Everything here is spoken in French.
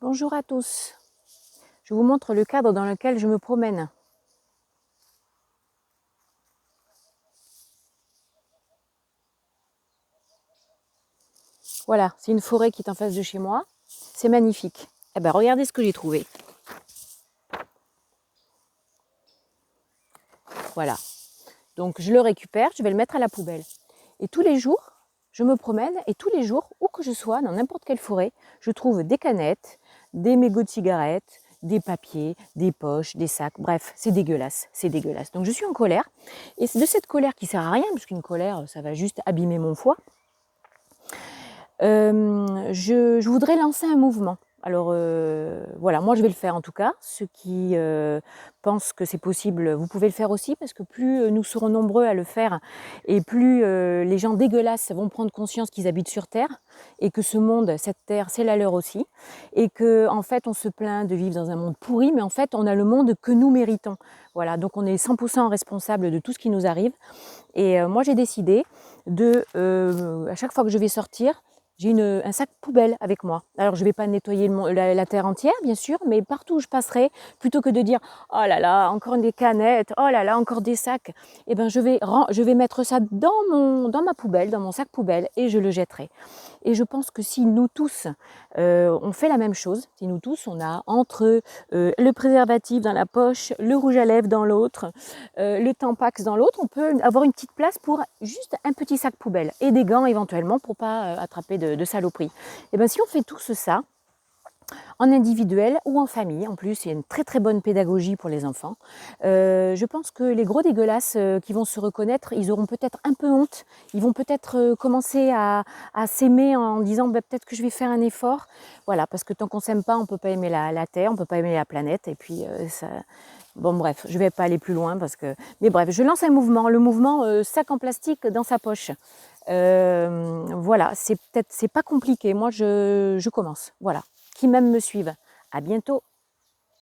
Bonjour à tous, je vous montre le cadre dans lequel je me promène. Voilà, c'est une forêt qui est en face de chez moi, c'est magnifique. Eh ben, regardez ce que j'ai trouvé. Voilà, donc je le récupère, je vais le mettre à la poubelle. Et tous les jours, je me promène et tous les jours, où que je sois, dans n'importe quelle forêt, je trouve des canettes, des mégots de cigarettes, des papiers, des poches, des sacs, bref, c'est dégueulasse, c'est dégueulasse. Donc je suis en colère, et c'est de cette colère qui sert à rien, parce qu'une colère, ça va juste abîmer mon foie. Je voudrais lancer un mouvement. Alors voilà, moi je vais le faire en tout cas. Ceux qui pensent que c'est possible, vous pouvez le faire aussi, parce que plus nous serons nombreux à le faire et plus les gens dégueulasses vont prendre conscience qu'ils habitent sur Terre et que ce monde, cette Terre, c'est la leur aussi, et que en fait on se plaint de vivre dans un monde pourri, mais en fait on a le monde que nous méritons. Voilà, donc on est 100% responsable de tout ce qui nous arrive. Et moi j'ai décidé de, à chaque fois que je vais sortir, j'ai un sac poubelle avec moi. Alors je ne vais pas nettoyer la terre entière, bien sûr, mais partout où je passerai, plutôt que de dire « Oh là là, encore des canettes, oh là là, encore des sacs », eh ben je vais mettre ça dans ma poubelle, dans mon sac poubelle, et je le jetterai. Et je pense que si nous tous, on fait la même chose, si nous tous, on a entre le préservatif dans la poche, le rouge à lèvres dans l'autre, le Tampax dans l'autre, on peut avoir une petite place pour juste un petit sac poubelle et des gants éventuellement pour pas attraper de saloperies. Et bien si on fait tous ça, en individuel ou en famille. En plus, il y a une très très bonne pédagogie pour les enfants. Je pense que les gros dégueulasses qui vont se reconnaître, ils auront peut-être un peu honte. Ils vont peut-être commencer à s'aimer en disant bah, peut-être que je vais faire un effort. Voilà, parce que tant qu'on s'aime pas, on peut pas aimer la Terre, on peut pas aimer la planète. Et puis ça... Bon bref, je vais pas aller plus loin parce que... Mais bref, je lance un mouvement, le mouvement sac en plastique dans sa poche. Voilà, c'est pas compliqué. Moi, je commence. Voilà. Qui même me suivent. À bientôt.